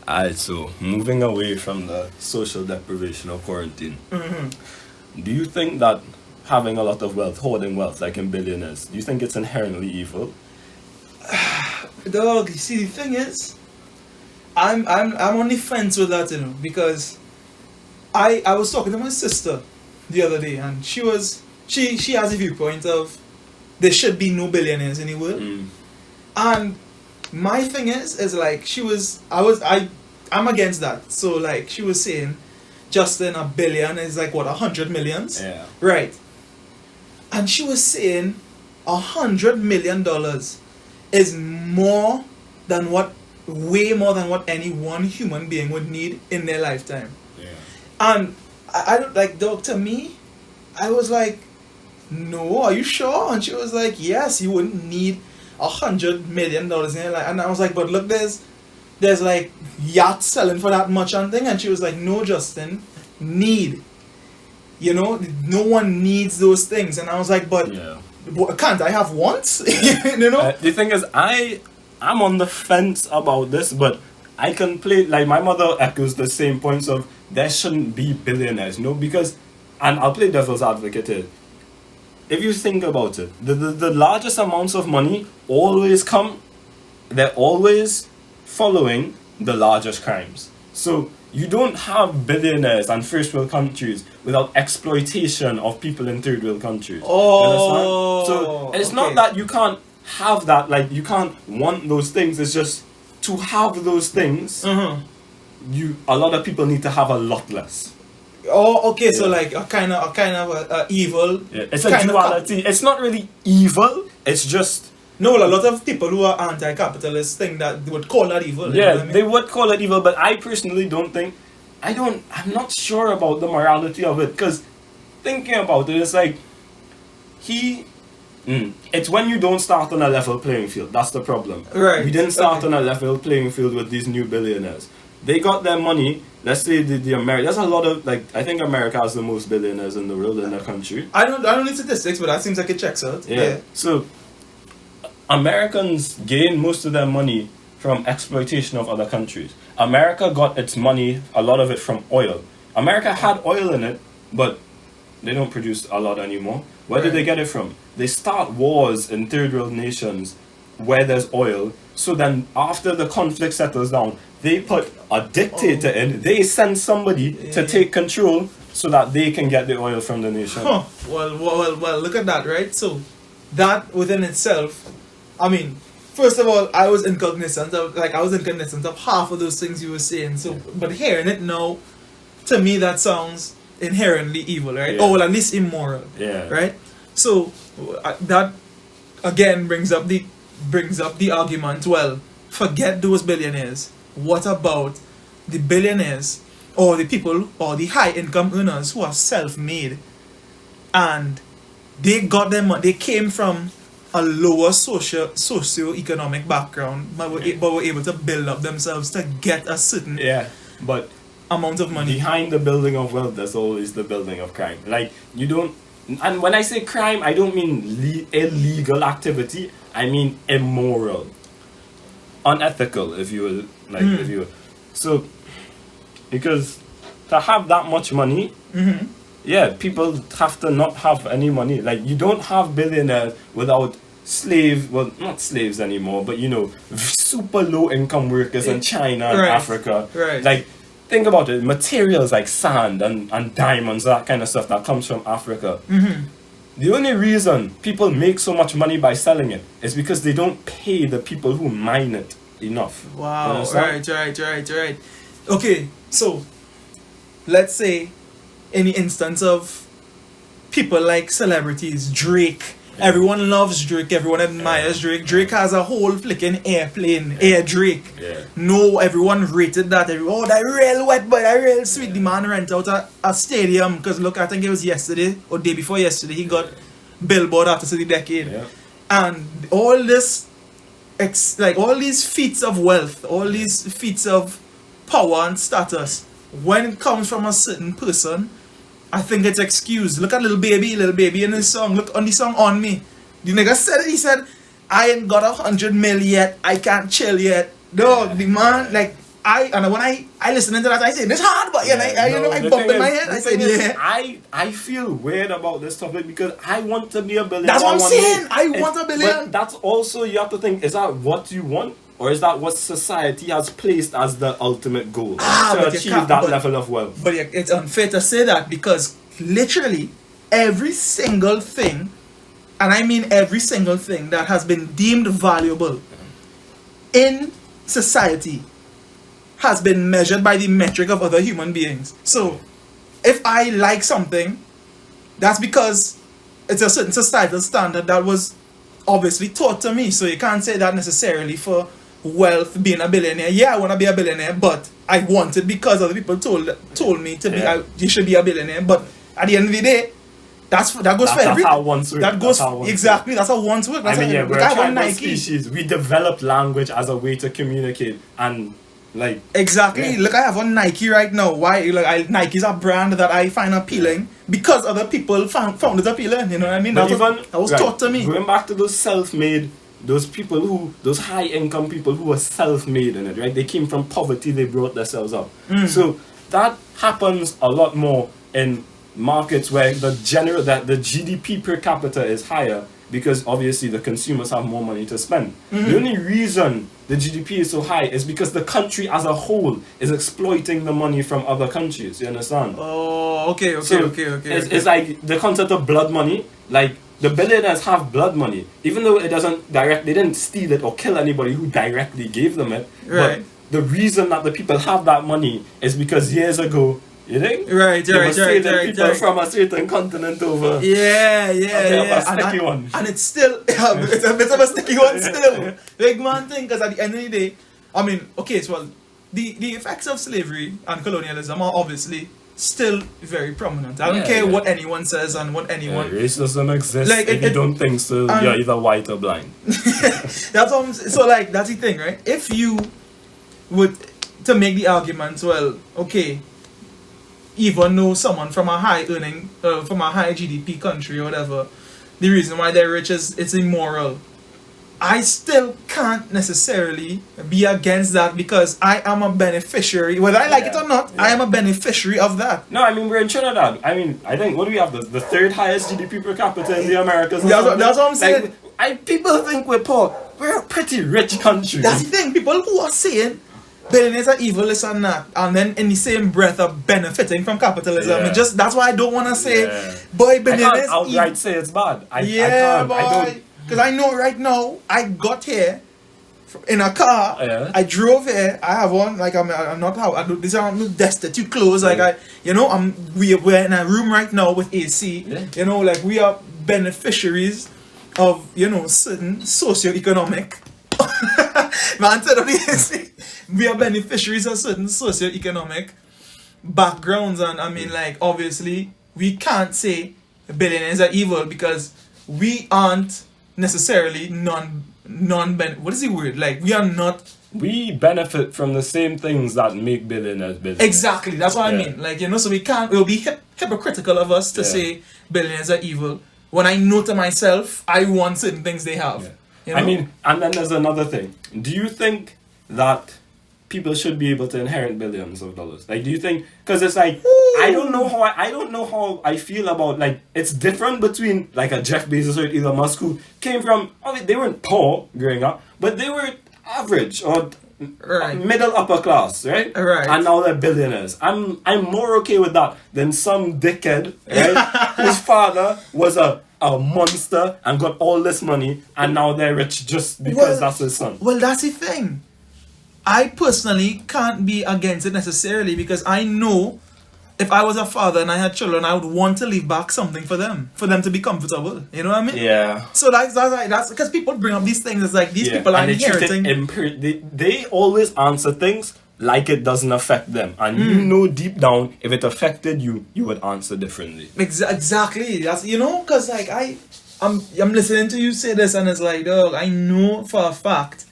Alright, so moving away from the social deprivation of quarantine, do you think that having a lot of wealth, hoarding wealth, like in billionaires, do you think it's inherently evil? Dog, you see, the thing is, I'm on the fence with that, because I was talking to my sister the other day, and she has a viewpoint of there should be no billionaires in the world. And my thing is like I'm against that. So like she was saying, Justin, a billion is like what, 100 millions? Yeah. Right. And she was saying $100 million is way more than what any one human being would need in their lifetime. Yeah. And I don't like, dog, to me, I was like, no, are you sure? And she was like, yes, you wouldn't need $100 million in your life. And I was like, but look, there's like yachts selling for that much and thing. And she was like, no, Justin, need. No one needs those things. And I was like, but can't I have wants? The thing is, I'm on the fence about this, but I can play, like my mother echoes the same points of there shouldn't be billionaires, because, and I'll play devil's advocate here. If you think about it, the largest amounts of money they're always following the largest crimes. So you don't have billionaires and first world countries without exploitation of people in third world countries. Oh, so it's not that you can't have that, like you can't want those things. It's just to have those things. A lot of people need to have a lot less. Oh, okay. So like a kind of evil. Yeah. It's a duality. It's not really evil. It's just. No, a lot of people who are anti-capitalist think that they would call that evil. Yeah, they would call it evil, but I personally don't think. I'm not sure about the morality of it, because thinking about it, it's like it's when you don't start on a level playing field. That's the problem. Right. We didn't start on a level playing field with these new billionaires. They got their money. Let's say the America. There's a lot of I think America has the most billionaires in the world in the country. I don't need statistics, but that seems like it checks out. Yeah. So Americans gain most of their money from exploitation of other countries. America got its money, a lot of it, from oil. America had oil in it, but they don't produce a lot anymore. Where did they get it from? They start wars in third world nations where there's oil. So then after the conflict settles down, they put a dictator in. They send somebody to take control so that they can get the oil from the nation. Well, look at that, right? So that within itself, I mean, first of all, I was incognizant of half of those things you were saying. So, but hearing it now, to me, that sounds inherently evil, right? Or at least immoral. Yeah. Right. So that again brings up the argument. Well, forget those billionaires. What about the billionaires or the people or the high income earners who are self-made, and they got them? They came from a lower socio-economic background, but were able to build up themselves to get a certain but amount of money. Behind the building of wealth, there's always the building of crime. Like you don't, and when I say crime, I don't mean illegal activity. I mean immoral, unethical, if you will. If you will. So, because to have that much money, people have to not have any money. Like you don't have billionaires without not slaves anymore, but super low income workers in China and Africa. Right. Like, think about it, materials like sand and diamonds, that kind of stuff that comes from Africa. The only reason people make so much money by selling it is because they don't pay the people who mine it enough. Wow. Right. Okay, so let's say in the instance of people like celebrities, Drake. Everyone loves Drake. Everyone admires Drake. Drake has a whole flicking airplane, Air Drake. No, everyone rated that. That real wet boy, that real sweet. The man rent out a stadium because look, I think it was yesterday or day before yesterday. He got Billboard Artist of the Decade, and all this, all these feats of wealth, all these feats of power and status, when it comes from a certain person, I think it's excused. Look at Lil Baby in his song. Look on the song On Me. The nigga said it. He said, I ain't got 100 mil yet. I can't chill yet. Dog, the man, when I listen to that, I say this hard, but I bump in my head. I say yeah. I feel weird about this topic because I want to be a billionaire. That's what I'm saying. I want a billion. But that's also, you have to think, is that what you want? Or is that what society has placed as the ultimate goal to achieve that level of wealth? But it's unfair to say that because literally every single thing, and I mean every single thing that has been deemed valuable in society has been measured by the metric of other human beings. So if I like something, that's because it's a certain societal standard that was obviously taught to me. So you can't say that necessarily for wealth, being a billionaire. Yeah, I want to be a billionaire, but I want it because other people told me to be. You should be a billionaire. But at the end of the day, that goes for everything. That's how wants work. That's how wants work. I mean, we're a tribal species. We developed language as a way to communicate and. Like exactly. Look, I have on Nike right now. Why? Like Nike's a brand that I find appealing because other people found it appealing. You know what I mean? That was taught to me. Going back to those self-made, those high-income people who were self-made in it, right? They came from poverty. They brought themselves up. So that happens a lot more in markets where the GDP per capita is higher. Because obviously the consumers have more money to spend. The only reason the GDP is so high is because the country as a whole is exploiting the money from other countries. You understand? Oh, okay. It's like the concept of blood money. Like the billionaires have blood money, even though it doesn't they didn't steal it or kill anybody who directly gave them it. Right. But the reason that the people have that money is because years ago. You think? Right. People from a certain continent over. Yeah. A sticky one. And it's still, it's a bit of a sticky one still. Big man thing, because at the end of the day, I mean, okay, so the effects of slavery and colonialism are obviously still very prominent. I don't care what anyone says and what anyone... racism exists if you don't think so, you're either white or blind. That's what so like, that's the thing, right? If you would, to make the argument, well, okay, even though someone from a high GDP country or whatever, the reason why they're rich is it's immoral. I still can't necessarily be against that because I am a beneficiary. Whether I like it or not, I am a beneficiary of that. No, I mean, we're in Trinidad. I mean, I think, what do we have? The third highest GDP per capita in the Americas. That's what I'm saying. Like, people think we're poor. We're a pretty rich country. That's the thing. People who are saying billionaires are evil, this and that, and then in the same breath are benefiting from capitalism. That's why I don't want to say, boy, billionaires. I can't outright say it's bad. I can't. Boy. Because I know right now, I got here in a car. I drove here. I have on I'm not how I do. These are not destitute clothes. Like we're in a room right now with AC. You know, like we are beneficiaries of certain socioeconomic. Man, we are beneficiaries of certain socioeconomic backgrounds, and I mean, like, obviously, we can't say billionaires are evil because we aren't necessarily what is the word? Like, we are not. We benefit from the same things that make billionaires billionaires. Exactly, that's what I mean. Like, so we can't. It will be hypocritical of us to say billionaires are evil when I know to myself I want certain things they have. I mean, and then there's another thing. Do you think that people should be able to inherit billions of dollars? Like, do you think? Because it's like I don't know how I feel about, like, it's different between like a Jeff Bezos or Elon Musk who came from. They weren't poor growing up, but they were average or middle upper class, right? And now they're billionaires. I'm more okay with that than some dickhead, right? whose father was a monster and got all this money and now they're rich just because that's his son. Well, that's the thing. I personally can't be against it necessarily because I know if I was a father and I had children, I would want to leave back something for them to be comfortable. You know what I mean? Yeah. So that's because people bring up these things. It's like these people are inheriting. They always answer things like it doesn't affect them, and you know deep down if it affected you, you would answer differently. Exactly. That's because like I'm listening to you say this, and it's like, dog, I know for a fact,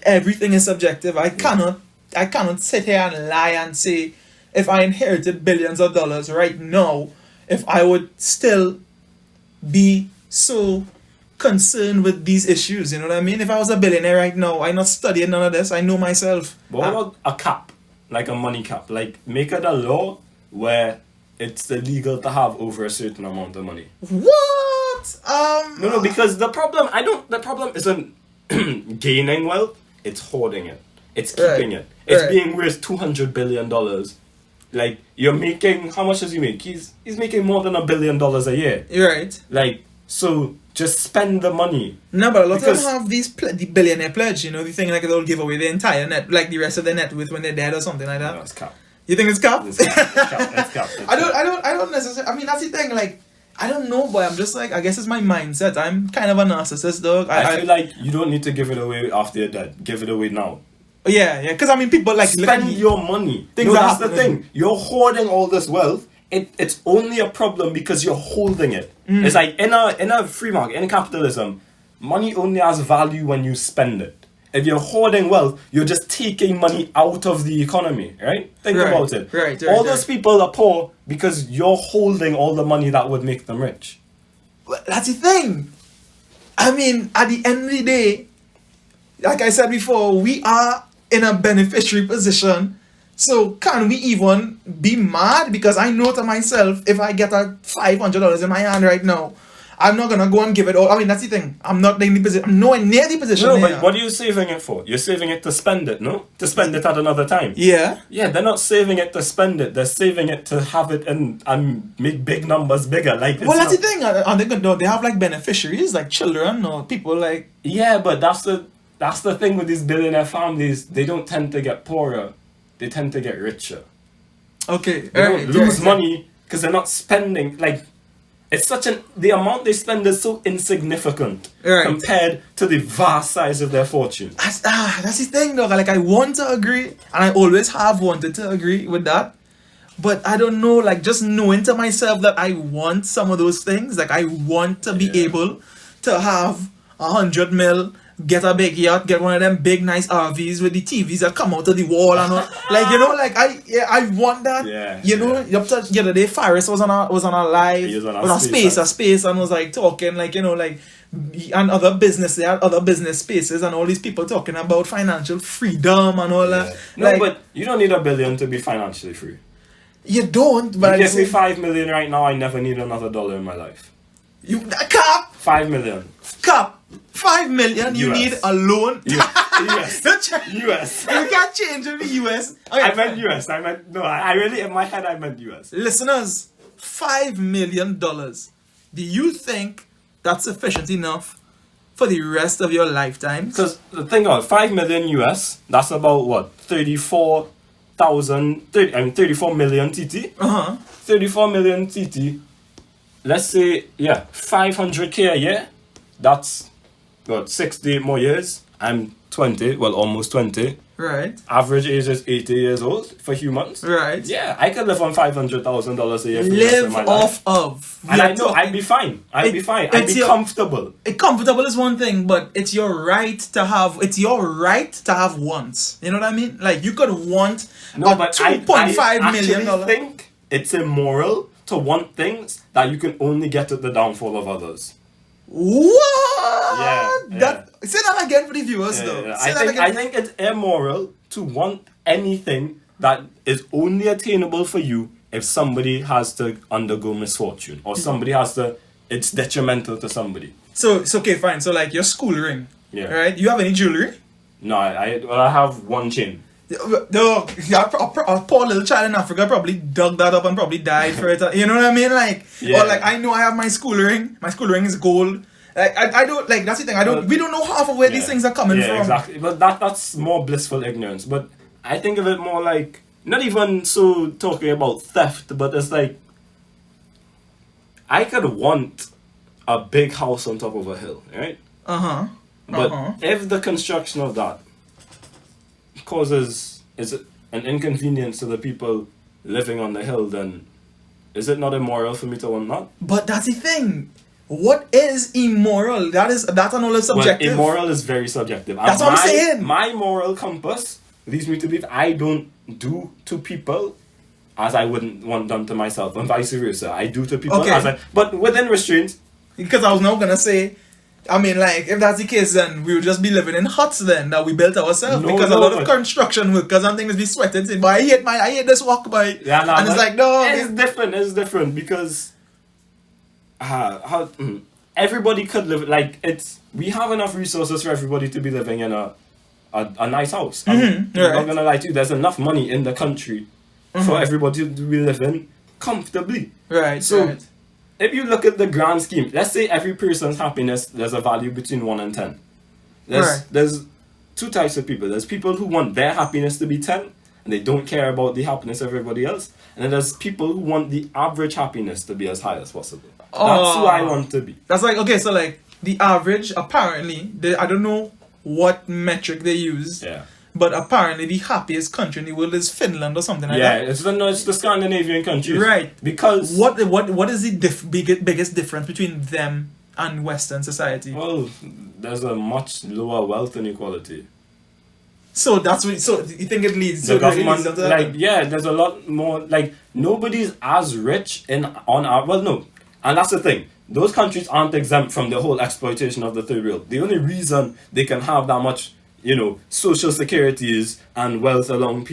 everything is subjective. I cannot sit here and lie and say if I inherited billions of dollars right now, if I would still be so concerned with these issues. You know what I mean? If I was a billionaire right now, I'm not studying none of this. I know myself. But what about a cap? Like a money cap? Like, make it a law where it's illegal to have over a certain amount of money. What? No, because the problem isn't gaining wealth, it's hoarding it. It's keeping it. It's being worth $200 billion. Like, you're making, how much does he make? He's making more than $1 billion a year. You're right. Like, so just spend the money. No, but a lot of them have the billionaire pledge, you know, the thing like they'll give away the entire net, like the rest of their net worth when they're dead or something like that. No, it's cap. You think it's cap? It's cap. I don't necessarily, I mean, that's the thing, like, I don't know, boy. I'm just like, I guess it's my mindset. I'm kind of a narcissist, dog. I feel like you don't need to give it away after you're dead. Give it away now. Yeah, because I mean, people like spend your money. No, that's the thing. You're hoarding all this wealth. It's only a problem because you're holding it. It's like in a free market, in capitalism, money only has value when you spend it. If you're hoarding wealth, you're just taking money out of the economy, right? Think about it. Right, all those people are poor because you're holding all the money that would make them rich. That's the thing. I mean, at the end of the day, like I said before, we are in a beneficiary position. So can we even be mad? Because I know to myself, if I get a $500 in my hand right now, I'm not gonna go and give it all. I mean, that's the thing. I'm not in the position. I'm nowhere near the position. No, but what are you saving it for? You're saving it to spend it, no? To spend it at another time. Yeah. Yeah, they're not saving it to spend it. They're saving it to have it and make big numbers bigger. Like, well, that's the thing. Are they gonna? They have like beneficiaries, like children or people like. Yeah, but that's the thing with these billionaire families. They don't tend to get poorer. They tend to get richer. Okay. They don't lose money because they're not spending like. It's the amount they spend is so insignificant compared to the vast size of their fortune. That's the thing, though. Like, I want to agree, and I always have wanted to agree with that. But I don't know, like, just knowing to myself that I want some of those things. Like, I want to be able to have 100 mil, get a big yacht, get one of them big nice RVs with the TVs that come out of the wall and all. Like, you know, like I want that. Yeah. You know, the other day Faris was on our live, was on space and was like talking like, you know, like, and other business, they had other business spaces and all these people talking about financial freedom and all that. No, like, but you don't need $1 billion to be financially free. You don't, but you give me $5 million right now, I never need another dollar in my life. Cap! $5 million. Cap! 5 million, you US. need a loan. US. US. You can't change in the US. Okay. I meant US. I really, in my head, I meant US. Listeners, $5 million. Do you think that's sufficient enough for the rest of your lifetime? Because the thing about 5 million US, that's about what? 34 million TT. 34 million TT. Let's say, 500K a year. That's what, 60 more years. I'm 20, well, almost 20. Right. Average age is 80 years old for humans. Right. Yeah, I could live on $500,000 a year for the rest live of my off life. of. And I know, I'd be fine. I'd be comfortable. Comfortable is one thing, but it's your right to have wants. You know what I mean? Like, you could want $2.5 million. I think it's immoral to want things that you can only get at the downfall of others. What? Yeah. Say that again for the viewers, though. I think it's immoral to want anything that is only attainable for you if somebody has to undergo misfortune or somebody has to. It's detrimental to somebody. So it's okay, fine. So like your school ring, right? You have any jewelry? No, I have one chain. No, a poor little child in Africa probably dug that up and probably died for it. You know what I mean? Like, or like I know I have my school ring. My school ring is gold. Like I don't like that's the thing. We don't know half of where these things are coming from. Exactly. But that's more blissful ignorance. But I think of it more like not even so talking about theft, but it's like I could want a big house on top of a hill, right? But if the construction of that causes an inconvenience to the people living on the hill, then is it not immoral for me to want that? But that's the thing. What is immoral? That's another subjective. Well, immoral is very subjective. That's what I'm saying. My moral compass leads me to believe I don't do to people as I wouldn't want done to myself, and vice versa. I do to people but within restraints. Because I was now gonna say, I mean, like, if that's the case, then we would just be living in huts then that we built ourselves. No, because no, a lot of but- construction workers and things be sweating, saying, "But I hate this walk by." Yeah, nah, and it's but like, no, it's different. It's different because everybody could live like it's. We have enough resources for everybody to be living in a nice house. I'm right. not gonna lie to you. There's enough money in the country for everybody to be living comfortably. right. So right. if you look at the grand scheme, let's say every person's happiness, there's a value between 1 and 10. Right. There's two types of people. There's people who want their happiness to be 10 and they don't care about the happiness of everybody else. And then there's people who want the average happiness to be as high as possible. That's who I want to be. That's like, okay, so like the average, apparently, I don't know what metric they use, Yeah. but apparently the happiest country in the world is Finland or something like Yeah, that. it's the Scandinavian countries. Right. Because What is the biggest difference between them and Western society? well, there's a much lower wealth inequality. So that's what. So you think it leads The to government, leads to like, yeah, there's a lot more, like, nobody's as rich on our, well, no, and that's the thing, those countries aren't exempt from the whole exploitation of the third world. The only reason they can have that much, social securities and wealth around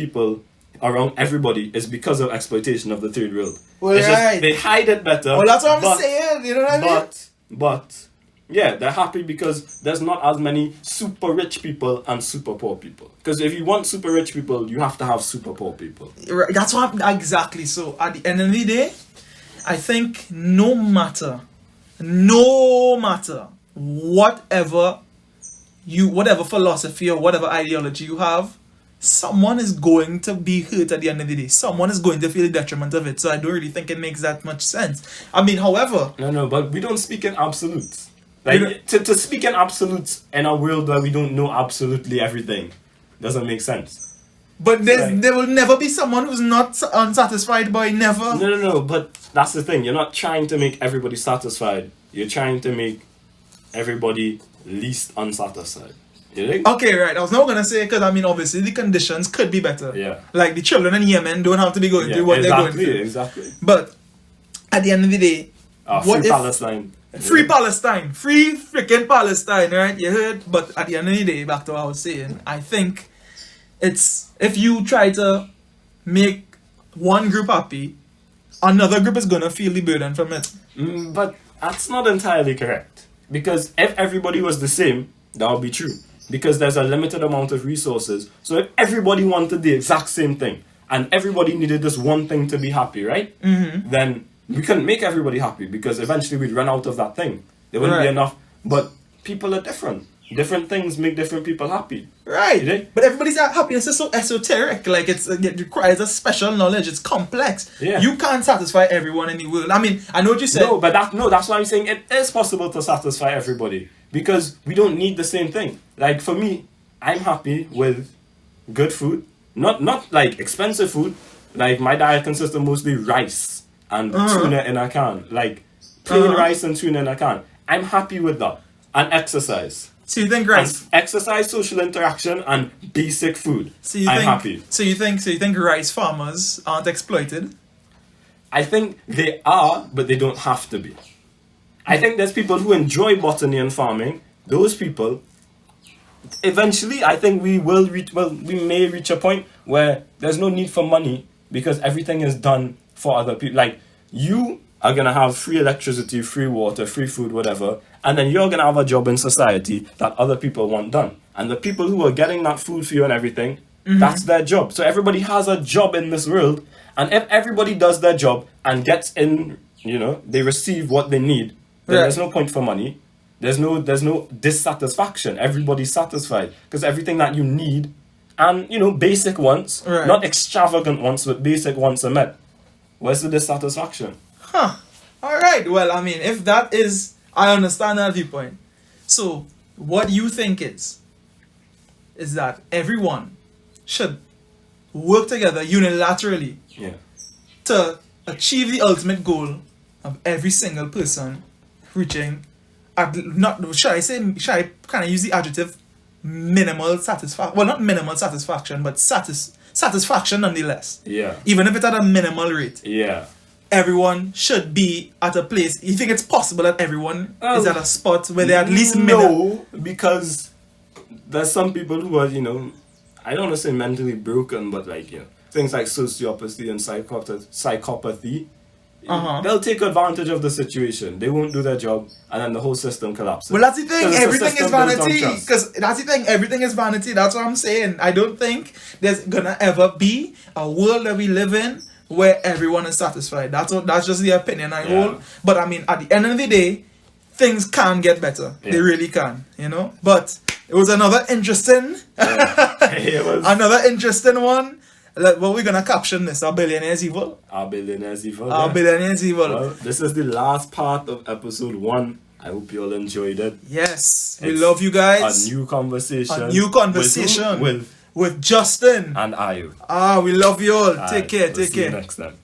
everybody is because of exploitation of the third world. Well, It's just, right. they hide it better. Well, that's what I'm but- saying. You know what I mean? But yeah, they're happy because there's not as many super rich people and super poor people. Because if you want super rich people, you have to have super poor people. Right, that's what exactly. So at the end of the day, I think no matter whatever philosophy or whatever ideology you have, someone is going to be hurt at the end of the day. Someone is going to feel the detriment of it. So I don't really think it makes that much sense. I mean, however, No, but we don't speak in absolutes. You Like, to speak in absolutes in a world where we don't know absolutely everything doesn't make sense. but Right. there will never be someone who's not unsatisfied by never. No, but that's the thing. You're not trying to make everybody satisfied. You're trying to make everybody least unsatisfied. You think? Okay, right. I was not gonna say because I mean, obviously the conditions could be better. Yeah. Like the children in Yemen don't have to be going Yeah, through what they're going exactly, through. exactly. But at the end of the day, Free Palestine. Free Palestine, free freaking Palestine, right? You heard? But at the end of the day, back to what I was saying, I think it's if you try to make one group happy, another group is gonna feel the burden from it. But that's not entirely correct. Because if everybody was the same, that would be true. Because there's a limited amount of resources. So if everybody wanted the exact same thing, and everybody needed this one thing to be happy, right? Then we couldn't make everybody happy because eventually we'd run out of that thing. There wouldn't be Right. enough. But people are different. Different things make different people happy. Right. You think? But everybody's happiness is so esoteric. Like it requires a special knowledge. It's complex. Yeah. You can't satisfy everyone in the world. I mean, I know what you said. No, but that's why I'm saying it is possible to satisfy everybody because we don't need the same thing. Like for me, I'm happy with good food, not like expensive food. Like my diet consists of mostly rice and tuna in a can, like plain rice and tuna in a can. I'm happy with that and exercise. So you think And rice? exercise, social interaction, and basic food. So you I'm think? happy. So you think rice farmers aren't exploited? I think they are, but they don't have to be. I think there's people who enjoy botany and farming. Those people, eventually, I think we may reach a point where there's no need for money because everything is done for other people. Like, you are going to have free electricity, free water, free food, whatever, and then you're going to have a job in society that other people want done. And the people who are getting that food for you and everything, that's their job. So everybody has a job in this world, and if everybody does their job and gets in, they receive what they need, then there's no point for money. There's no dissatisfaction. Everybody's satisfied because everything that you need and basic wants, not extravagant wants, but basic wants are met. Where's the dissatisfaction? Huh. All right. Well, I mean, if that is, I understand that viewpoint. So, what you think is that everyone should work together unilaterally to achieve the ultimate goal of every single person reaching, should I kind of use the adjective minimal satisfaction? Well, not minimal satisfaction, but satisfaction nonetheless. Yeah. Even if it's at a minimal rate. Yeah. everyone should be at a place. You think it's possible that everyone is at a spot where they're at least no, because there's some people who are, I don't want to say mentally broken, but like, things like sociopathy and psychopathy, they'll take advantage of the situation. They won't do their job, and then the whole system collapses. Well, that's the thing. Because Everything is vanity. trust. Because that's the thing. Everything is vanity. That's what I'm saying. I don't think there's gonna ever be a world that we live in where everyone is satisfied. That's just the opinion I hold. But I mean, at the end of the day, things can get better. They really can. But it was another interesting, another interesting one. What we're gonna caption this? Our billionaire's evil. Our billionaire's evil. Our billionaire's evil. Well, this is the last part of episode 1. I hope you all enjoyed it. Yes, we love you guys. A new conversation. With Justin and Ayo. we love you all. Take care. See you next time.